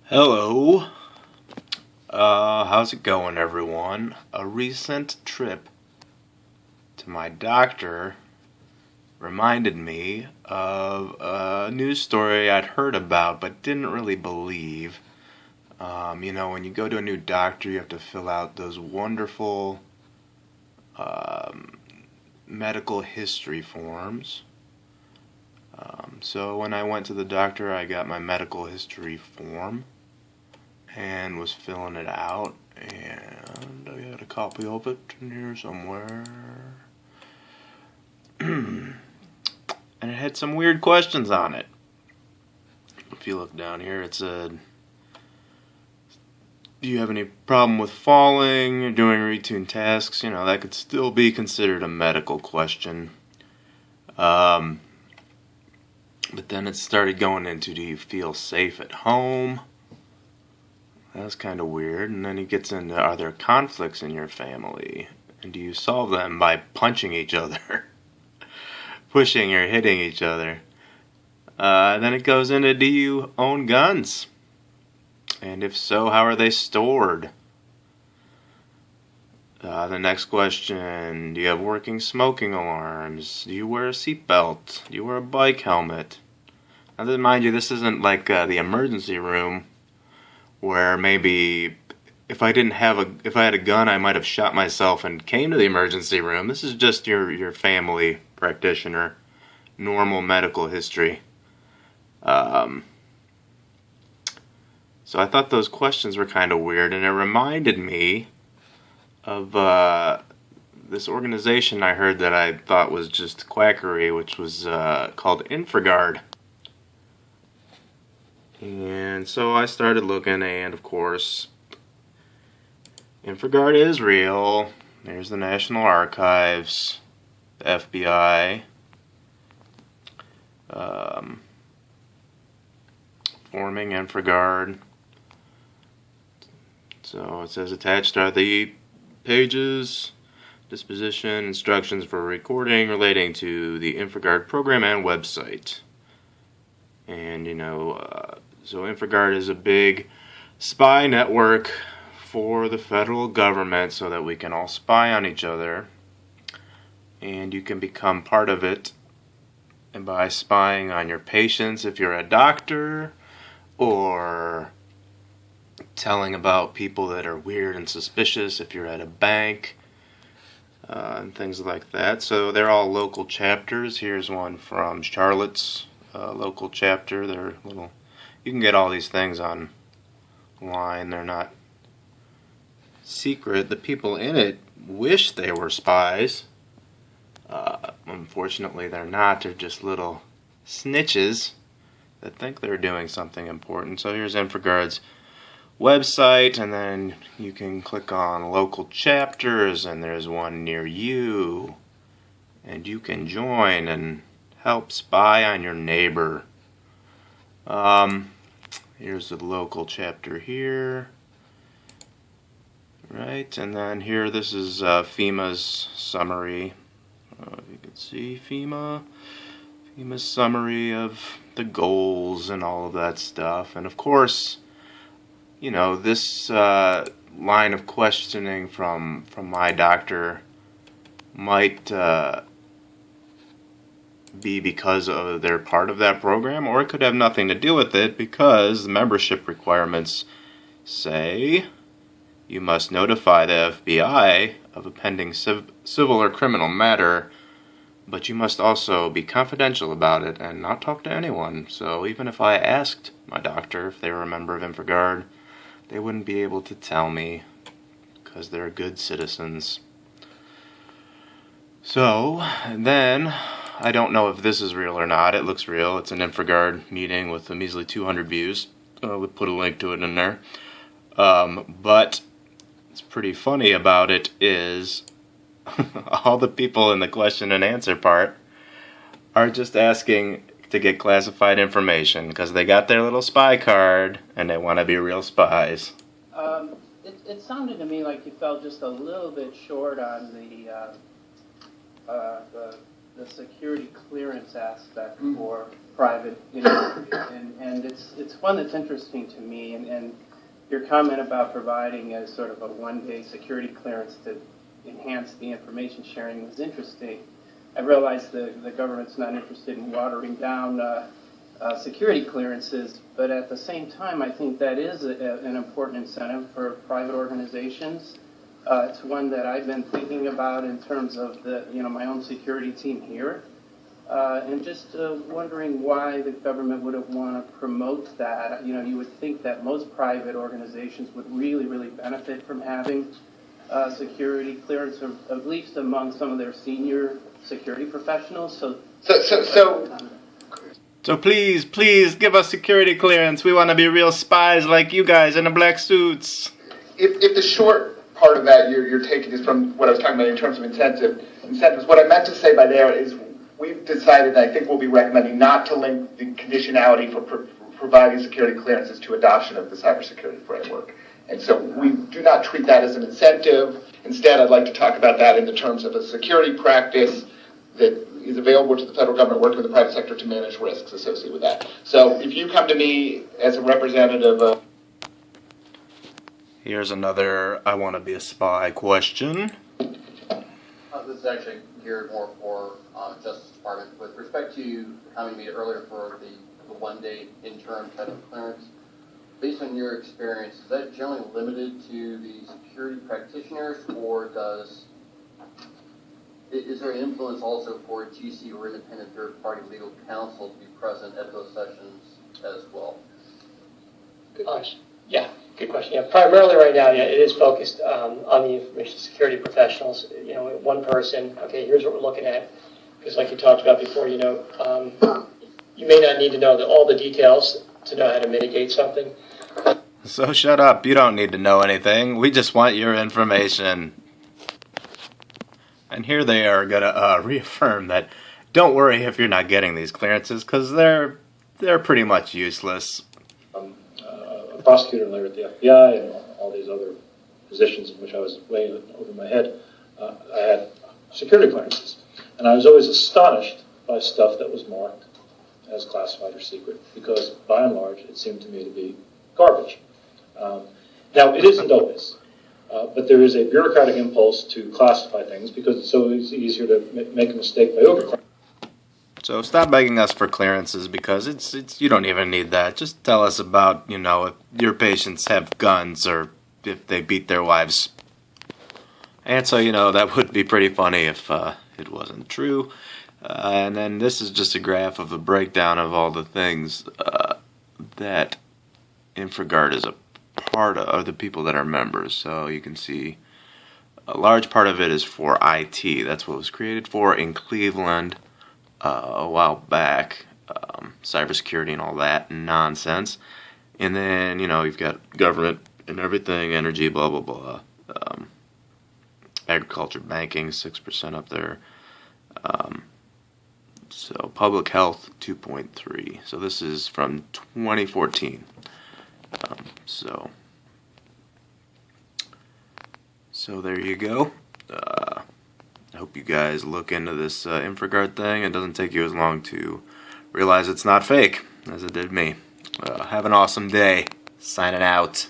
Hello. How's it going, everyone? A recent trip to my doctor reminded me of a news story I'd heard about but didn't really believe. When you go to a new doctor, you have to fill out those wonderful medical history forms. So when I went to the doctor, I got my medical history form and was filling it out, and I had a copy of it in here somewhere. And it had some weird questions on it. If you look down here, it said, do you have any problem with falling or doing routine tasks? That could still be considered a medical question. But then it started going into, do you feel safe at home? That's kind of weird. And then he gets into, are there conflicts in your family? And do you solve them by punching each other? Pushing or hitting each other? Then it goes into, do you own guns? And if so, how are they stored? The next question, do you have working smoking alarms? Do you wear a seatbelt? Do you wear a bike helmet? Now, mind you, this isn't like the emergency room where maybe if I had a gun, I might have shot myself and came to the emergency room. This is just your family practitioner, normal medical history. So I thought those questions were kind of weird, and it reminded me of this organization I heard that I thought was just quackery, which was called Infragard. And so I started looking, and of course, Infragard is real. There's the National Archives, the FBI, forming Infragard. So it says attached are the pages, disposition, instructions for recording relating to the Infragard program and website. And, so Infragard is a big spy network for the federal government so that we can all spy on each other. And you can become part of it by spying on your patients if you're a doctor, or telling about people that are weird and suspicious if you're at a bank, and things like that. So they're all local chapters. Here's one from Charlotte's local chapter. They're little. You can get all these things online. They're not secret. The people in it wish they were spies. Unfortunately, they're not. They're just little snitches that think they're doing something important. So here's Infragard's website, and then you can click on local chapters, and there's one near you, and you can join and help spy on your neighbor. Here's the local chapter here. Right, and then here, this is FEMA's summary. You can see FEMA's summary of the goals and all of that stuff. And of course, this line of questioning from my doctor might be because they're part of that program, or it could have nothing to do with it because the membership requirements say you must notify the FBI of a pending civil or criminal matter, but you must also be confidential about it and not talk to anyone. So even if I asked my doctor if they were a member of Infragard, they wouldn't be able to tell me because they're good citizens. So, and then, I don't know if this is real or not. It looks real. It's an Infragard meeting with a measly 200 views. We'll put a link to it in there. But what's pretty funny about it is all the people in the question and answer part are just asking to get classified information because they got their little spy card and they want to be real spies. It sounded to me like you fell just a little bit short on the security clearance aspect for private industry, and it's one that's interesting to me. And your comment about providing a sort of a one-day security clearance to enhance the information sharing was interesting. I realize the government's not interested in watering down security clearances, but at the same time, I think that is an important incentive for private organizations. It's one that I've been thinking about in terms of my own security team here, and just wondering why the government wouldn't want to promote that. You would think that most private organizations would really, really benefit from having security clearance, or at least among some of their senior security professionals. So please give us security clearance. We want to be real spies like you guys in the black suits. If the short part of that you're taking is from what I was talking about in terms of incentives, what I meant to say by there is we've decided, and I think we'll be recommending, not to link the conditionality for providing security clearances to adoption of the cybersecurity framework. And so we do not treat that as an incentive. Instead, I'd like to talk about that in the terms of a security practice that is available to the federal government working with the private sector to manage risks associated with that. So if you come to me as a representative of... Here's another I want to be a spy question. This is actually geared more for Justice Department. With respect to having me earlier for the one-day interim type of clearance, based on your experience, is that generally limited to the security practitioners, or is there an influence also for GC or independent third-party legal counsel to be present at those sessions as well? Good question. Yeah, good question. Yeah, primarily right now, it is focused on the information security professionals. One person. Okay, here's what we're looking at. Because, like you talked about before, you may not need to know all the details to know how to mitigate something. So shut up. You don't need to know anything. We just want your information. And here they are gonna reaffirm that don't worry if you're not getting these clearances, because they're pretty much useless. A prosecutor later at the FBI and all these other positions in which I was way over my head, I had security clearances. And I was always astonished by stuff that was marked as classified or secret, because by and large it seemed to me to be garbage. Now, it isn't always. But there is a bureaucratic impulse to classify things because it's so easier to make a mistake by overclassifying. So stop begging us for clearances, because it's you don't even need that. Just tell us about, if your patients have guns or if they beat their wives. And so, that would be pretty funny if it wasn't true. And then this is just a graph of a breakdown of all the things that Infragard is a part of, or the people that are members. So you can see a large part of it is for IT. That's what it was created for in Cleveland a while back. Cybersecurity and all that nonsense. And then, you've got government and everything, energy, blah, blah, blah. Agriculture, banking, 6% up there. So public health, 2.3. So this is from 2014. So there you go. I hope you guys look into this Infragard thing. It doesn't take you as long to realize it's not fake as it did me. Have an awesome day. Signing out.